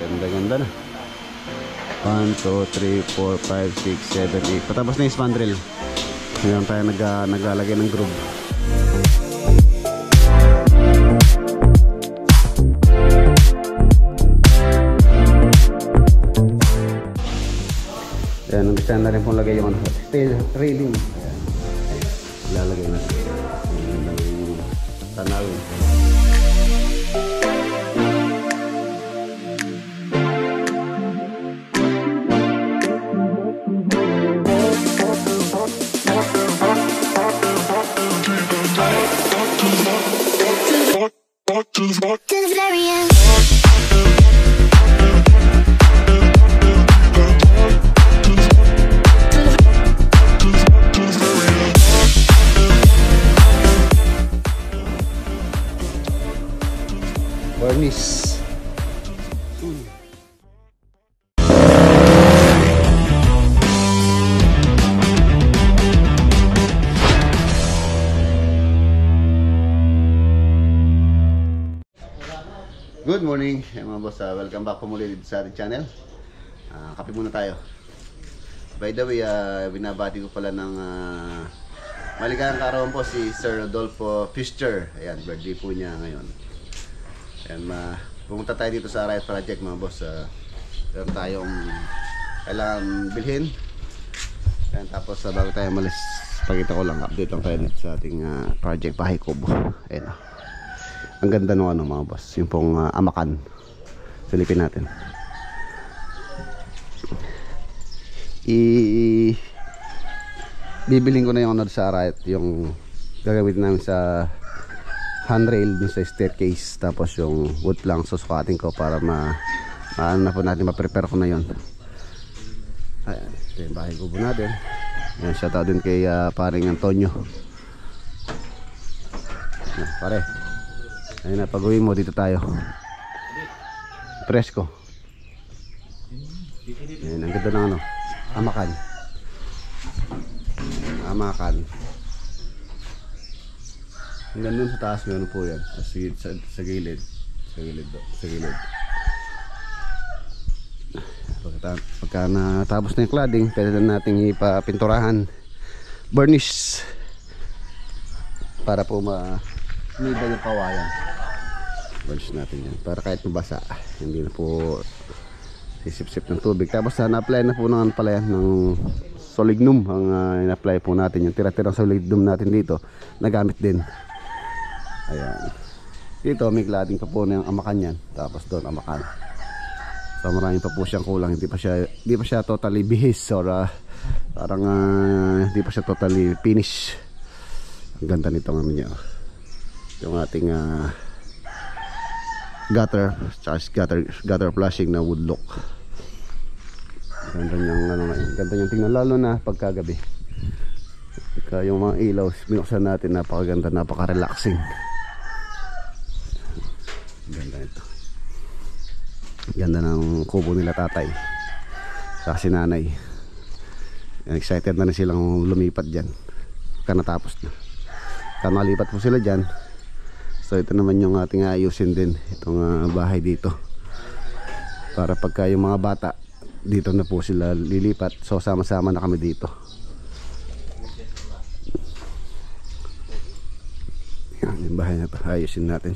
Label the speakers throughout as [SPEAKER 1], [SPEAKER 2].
[SPEAKER 1] Ganda na. 1, 2, 3, 4, 5, 6, 7, 8. Patapos na yung spandrel. Ngayon tayo naglalagay ng groove. Ayan, umpisa na rin pong lagay yung steel railing. Ayan. Ilalagay na. Tanawin. Varnish. Good morning mga boss, welcome back po muli dito sa ating channel. Kape muna tayo. By the way, binabati ko pala ng maligayang kaarawan po si Sir Rodolfo Fischer. Ayan, birthday po niya ngayon. Ayan, pumunta tayo dito sa Riot Project mga boss. Meron tayong kailangan bilhin. Ayan, tapos bago tayo malis, pakita ko lang, update lang tayo dito sa ating project Bahay Kubo. Ayan. Ang ganda ng ano mga boss, yung pong amakan. Silipin natin. Bibiling ko na yung ano sa Riot, yung gagawin namin sa handrail dun sa staircase, tapos yung wood plank susukatin ko para ano na po natin, ma-prepare ko na yun. Ayan, ito yung Bahay Kubo natin. Ayan, shoutout din kay paring Antonio. Ayan, pare. Ayun na, pag-uwi mo, dito tayo. Presko. Ayun, ang ganda ng ano, amakan. Amakan. Hanggang dun sa taas, meron po yan. Sa gilid. Sa gilid. Pagka natapos na yung cladding, pwede na natin ipapinturahan. Burnish. Para po umiba yung kawayan. Burnish natin yan para kahit mabasa hindi na po sisip-sip ng tubig. Tapos na-apply na po ng palayan ng solignum. Ang in-apply po natin yung tira-tirang solignum natin dito, nagamit din. Ayan, dito may cladding pa po na yung amakan yan. Tapos doon amakan, so marami pa po siyang kulang. Hindi pa siya totally bihis or parang hindi pa siya totally finish. Ang ganda nitong ano niya, yung ating gutter flushing na wood look. Ganda niyang ano, ganda niyang tingnan, lalo na pagkagabi. Pagka yung mga ilaw binuksan natin, napakaganda, napaka-relaxing. Ganda nito. Ganda ng kubo nila tatay sa sinanay. Excited na silang lumipat dyan pagka natapos na. Pagka malipat po sila dyan, so ito naman yung ating ayusin din, itong bahay dito, para pagka yung mga bata dito na po sila lilipat, so sama-sama na kami dito. Yan yung bahay na ito, ayusin natin.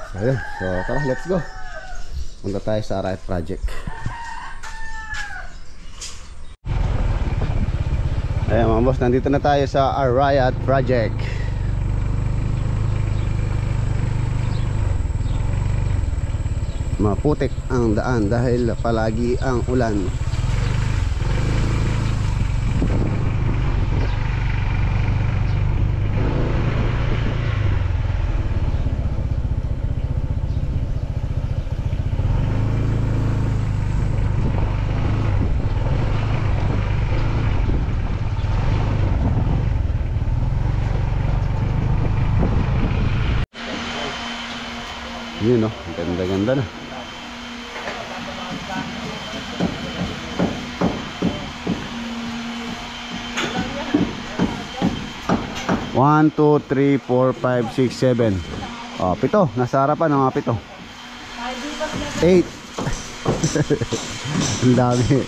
[SPEAKER 1] So yun, so tara, let's go. Punta tayo sa Riot Project. Ayan mga boss, nandito na tayo sa Riot Project. Maputik ang daan dahil palagi ang ulan. Yun no, ganda-ganda na. One, two, three, four, five, six, seven. Oh, 7. Nasa harapan ng mga 7. 8. Ang dami.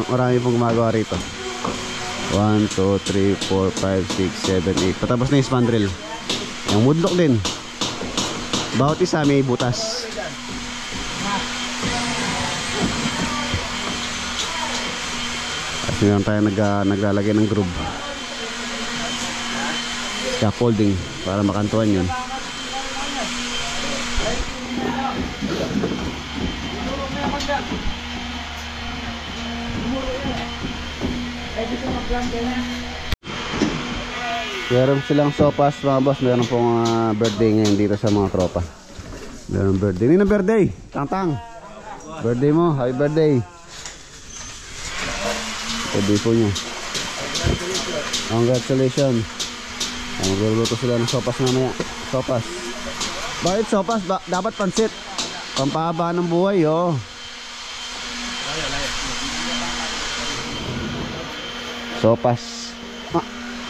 [SPEAKER 1] Marami pong gumagawa rito. 1, 2, 3, 4, 5, 6, 7, 8. Patapos na yung spandrel. Yung woodlock din. Bawat isa may butas. At ngayon tayo naglalagay ng groove. Scaffolding para makantuan yun. Meron silang sopas mga boss. Meron pong birthday ngayon dito sa mga tropa. Meron birthday. Nino birthday? Tang-tang. Birthday mo. Happy birthday. Birthday po nyo. Congratulations. Magluluto sila ng sopas mamaya. Sopas. Bakit sopas? Dapat pansit. Pampahaba ng buhay, oh. Sopas.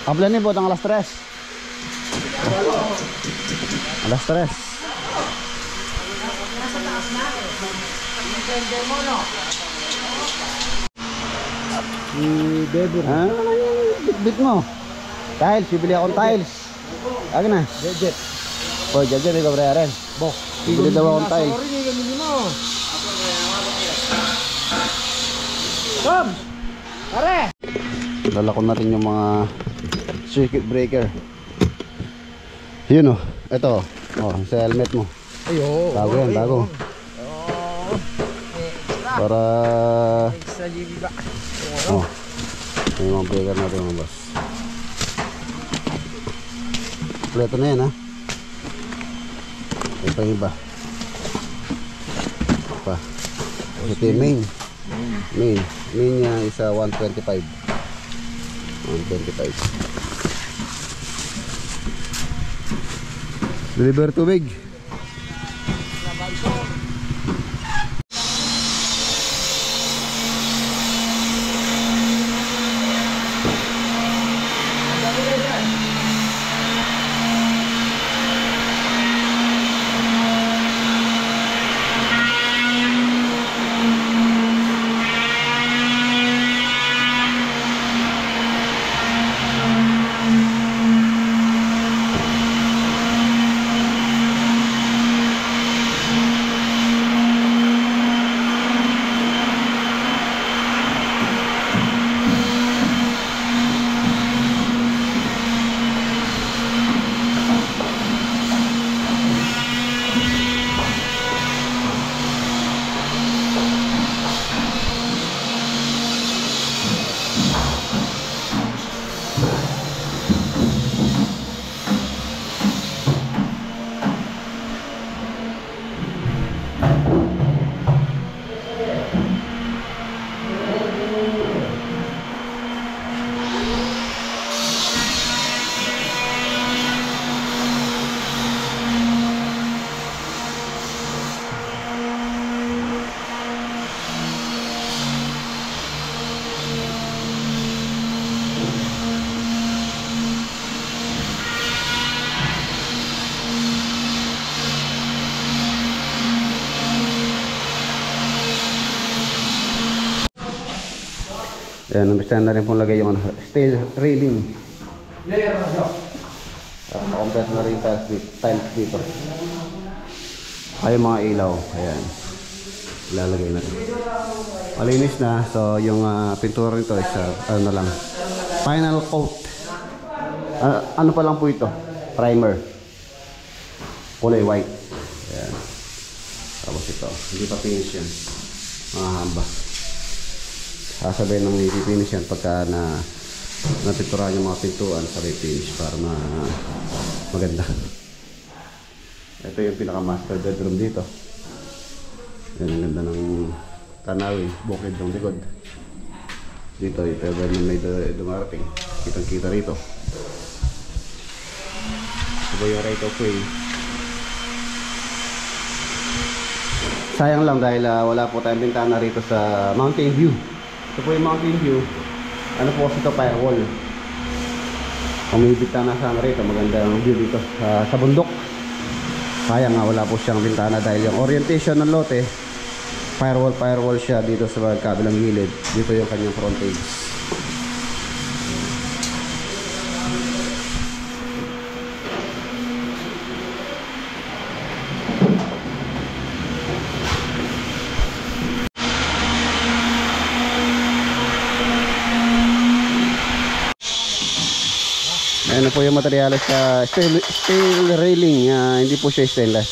[SPEAKER 1] Hablan ni botang alas 3. Alas 3. Bit mo. Tiles, bibili akong tiles. Agad na. Jejet. Oh, jejet ikaw rin. Bok. Bibili daw akong tiles. Come. Pare. Dala ko na rin yung mga circuit breaker. Yun oh. Ito. Oh, sa helmet mo. Ayo. Bago yan, bago. Para extra GB ba? Oh. Yung mga breaker natin mga boss. Kompleto na yan ha. Ito yung iba. Pa. Ito yung main. Main niya isa 125. 125. Deliver tubig. Ayan, umpisahan na rin pong lagay yung steel railing. Complete na rin yung tiles dito. Ay, mga ilaw. Ayan. Ilalagay na rin. Malinis na. So, yung pintura nito is ano na lang. Final coat. Ano pa lang po ito? Primer. Kulay white. Ayan. Tapos ito. Hindi pa finish yan. Mga hamba. Sasabihin ng i-finish yan pagka napinturahan yung mga pintuan sa finish para maganda. Ito yung pinaka master bedroom dito. Yan ang ganda ng tanawin, bukid ng likod. Dito may dumarating, kitang kita rito. Ito yung right of way. Sayang lang dahil wala po tayong bintana rito sa Mountain View. Ito po yung Mountain View. Ano po kasi ito, firewall. Kung may bintana sana rito, maganda ang view dito sa bundok. Kaya nga wala po siyang bintana dahil yung orientation ng lote, firewall siya dito sa kabilang gilid. Dito yung kanyang frontage. Ayan po yung materialis sa steel railing, hindi po siya stainless.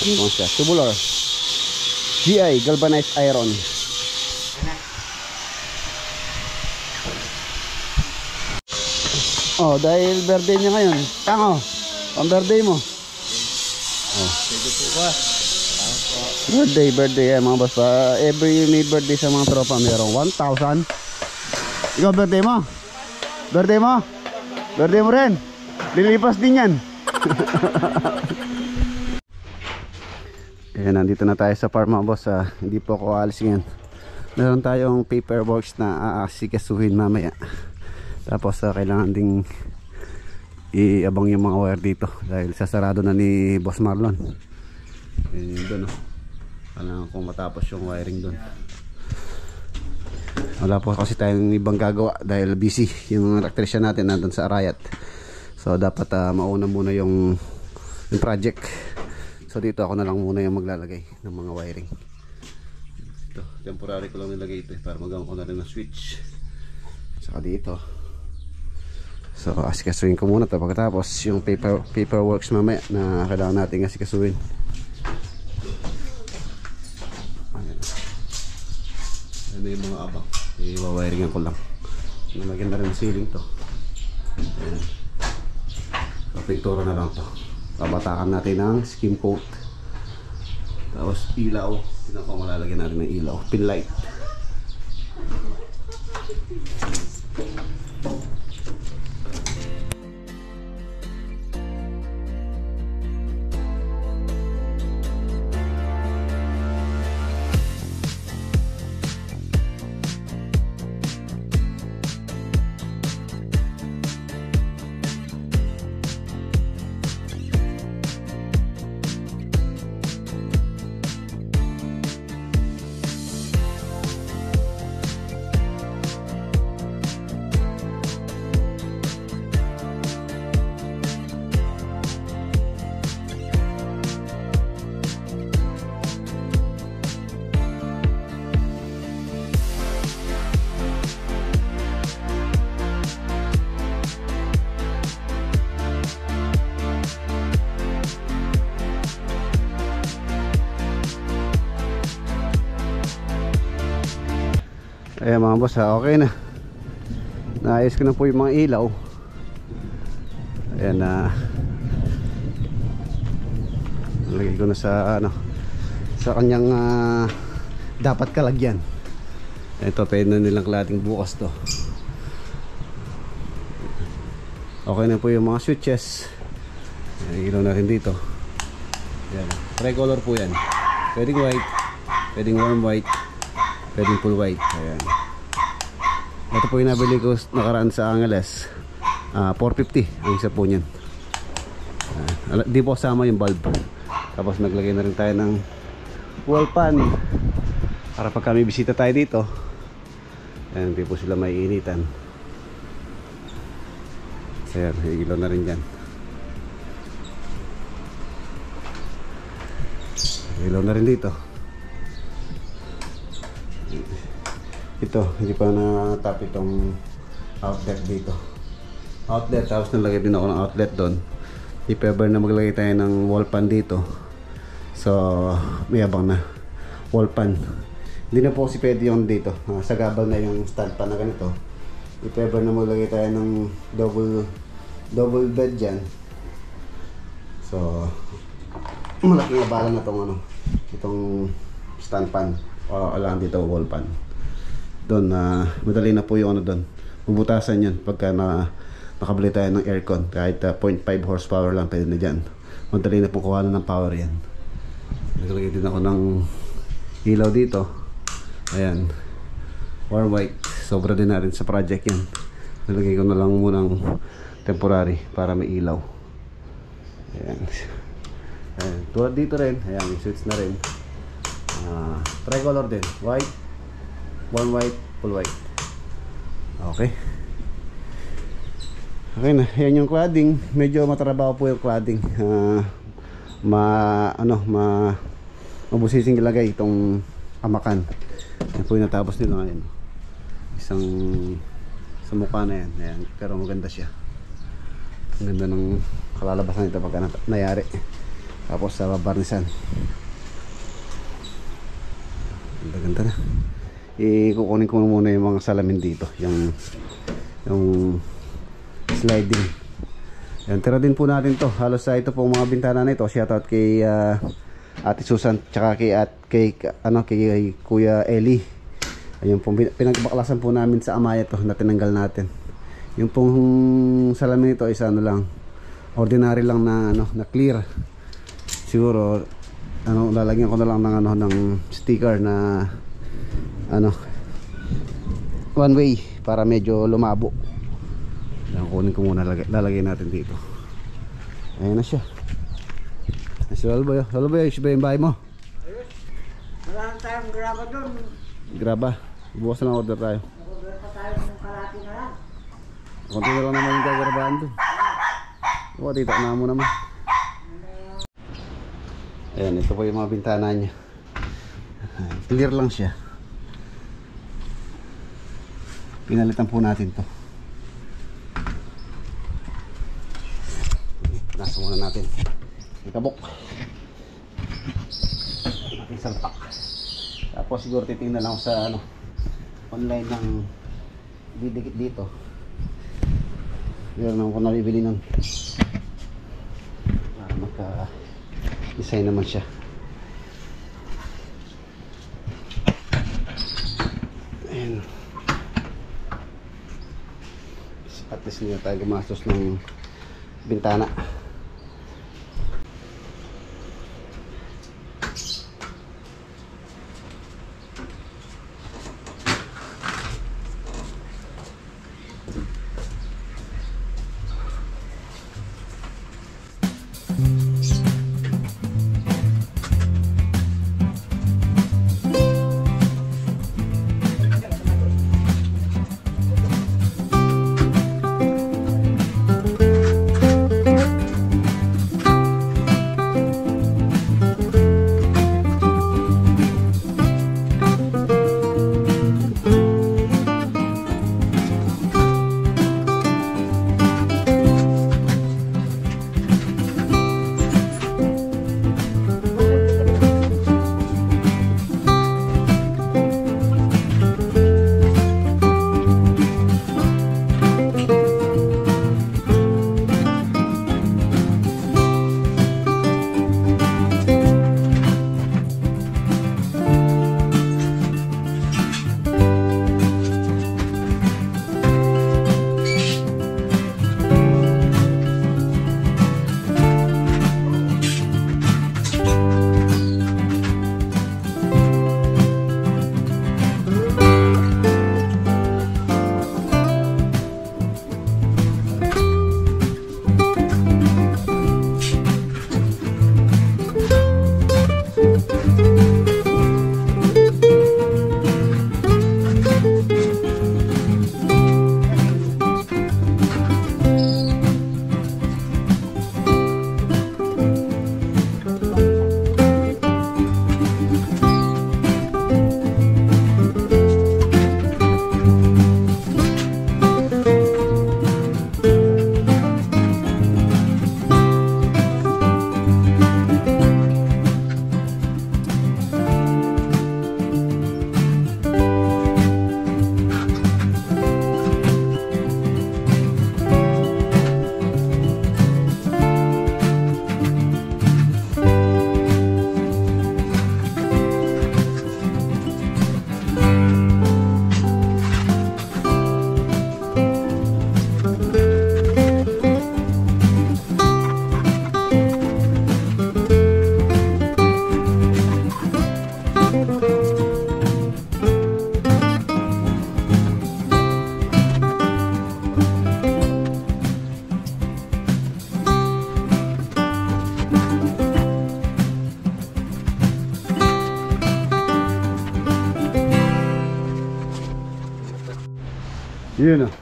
[SPEAKER 1] Ano siya? Tubular GI galvanized iron. Oh, dahil birthday niya ngayon, tango, ang birthday mo. Oh. Birthday mga boss. Every may birthday sa mga tropa mayroong 1,000. Ikaw birthday mo? Birthday mo? Birthday mo rin? Lilipas din yan. Ayan, nandito na tayo sa farm mga boss. Hindi po ako alis ngayon. Meron tayong paperworks na aasikasuhin mamaya. Tapos kailangan ding iabang yung mga wire dito dahil sasarado na ni Boss Marlon. Doon, kailangan kong matapos yung wiring doon. Wala po kasi tayong ibang gagawa dahil busy yung electrician natin nandun sa Arayat. So dapat mauna muna yung project. So dito ako na lang muna yung maglalagay ng mga wiring. Ito, temporary ko lang nilagay ito para magawa ko na rin ng switch. Saka dito. So asikasuhin ko muna ito pagkatapos yung paperworks mamaya na kailangan natin asikasuhin. Ano yung mga abang, i-wiringan ko lang. Nalagyan na rin ceiling to. Ayan. So pintura na lang to. Babatakan natin ng skim coat. Tapos ilaw, tingnan ko malalagyan natin ng ilaw, pin light. Ayan mga boss, okay na. Naayos ko na po yung mga ilaw. Ayan na. Nalagay ko na sa sa kanyang dapat kalagyan. Ito pwede na nilang klating bukas to. Okay na po yung mga switches. Ayan, ilaw na rin dito. Ayan, tricolor po yan. Pwedeng white, pwedeng warm white, pwedeng full white. Ayan. Ito po yung nabili ko nakaraan sa Angeles. 450 ang isa po niyan. Di po sama yung bulb. Tapos naglagay na rin tayo ng wall pan para pag kami bisita tayo dito, ayan, hindi po sila maiinitan. Ayan, ilaw na rin dyan. Ilaw na rin dito. Ito, hindi pa na-tap itong outlet dito. Outlet, tapos nalagay din ako ng outlet doon. If ever na maglagay tayo ng wall pan dito, so may abang na wall pan. Hindi na po kasi pwede yung dito. Sagabal na yung stand pan na ganito. If ever na maglagay tayo ng double bed dyan, so malaking abala na itong stand pan o alam dito wall pan. Doon madali na po yung doon. Bubutasan yun pagka nakabili tayo ng aircon. Kahit 0.5 horsepower lang pwede na dyan. Madali na po kuha ng power yan. Naglagay din ako ng ilaw dito. Ayan, warm white. Sobra din na rin sa project yan. Nilagay ko na lang munang temporary para may ilaw. Ayan. Ayan. Tulad dito rin, ayan, may switch na rin. Tricolor din, white, warm white, full white. Okay. Okay na, yan yung cladding. Medyo matrabaho po yung cladding. Mabusising ilagay itong amakan. Yan po yung natapos nila ngayon. Isang sa mukha na yan. Ayan. Pero maganda siya. Ang ganda ng kalalabasan nito pagka nayari. Tapos sa babarnisan. Ganda na. Kukunin ko muna yung mga salamin dito. Yung sliding. Yan, tira din po natin to. Halos sa ito pong mga bintana na ito. Shoutout kay Ate Susan tsaka kay Kuya Eli. Ayun pong pinagbaklasan po namin sa Amaya to na tinanggal natin. Yung pong salamin ito is lang ordinary lang na na clear. Siguro lalagyan ko na lang ng sticker na one way para medyo lumabo. Kunin ko muna, lalagay natin dito. Ayan na siya. Lalo ba yung bahay mo?
[SPEAKER 2] Wala na tayong graba doon.
[SPEAKER 1] Graba? Bukas na order tayo.
[SPEAKER 2] Order pa tayo ng kalati na lang.
[SPEAKER 1] Kunti na lang naman yung gagarabaan doon. O, tita na mo naman. Ayan, ito po yung mga bintana niya. Clear lang siya. Pinalitan po natin to. Nasa muna natin ikabok natin salpak. Tapos siguro titingnan lang sa online ng didikit dito. Meron naman ko nabibili nun para magka design naman siya. Ayan. At least hindi na tayo gumastos ng bintana. Yun oh.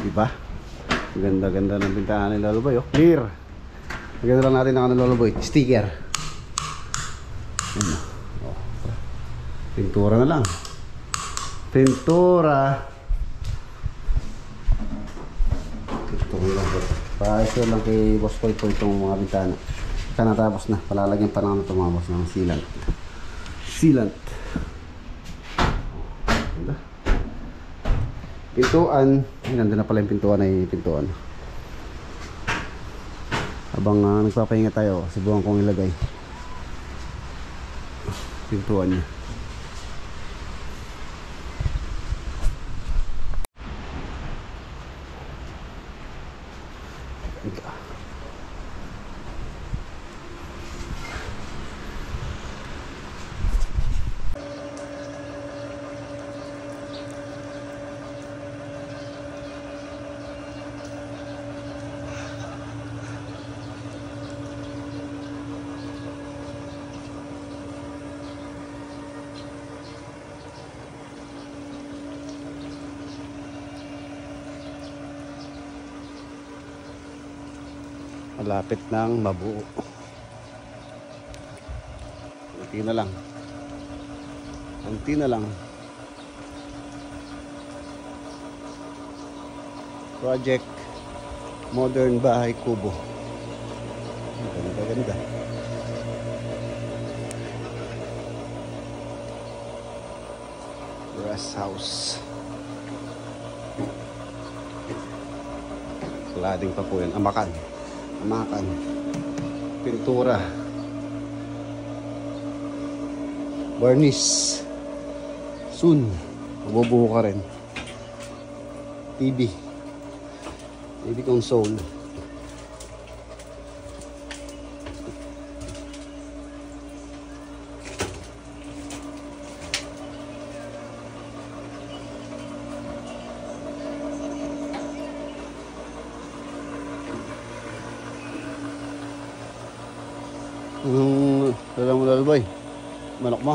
[SPEAKER 1] Diba? Ganda-ganda ng bintana ni Lolo Boy oh. Clear. Lagyan lang natin ng Lolo Boy. Sticker. Yun oh. Pintura na lang. Pintura. Ito lang po. Paayos lang kay Boss Boy po itong mga bintana. Saka natapos na. Palalagyan pa naman ito mga boss ng sealant. Sealant. Ganda. Pintuan. Ay, nandun na pala yung pintuan ay pintuan. Habang nagpapahinga tayo, subukan kong ilagay pintuan niya. Malapit nang mabuo. Konti na lang. Konti na lang. Project Modern Bahay Kubo. Ganda-ganda. Rest house. Cladding pa po yan. Amakan. Pintura, varnish, soon mabubuo ka rin. TV console. Anong dala mo, Lolo Boy? Manok mo?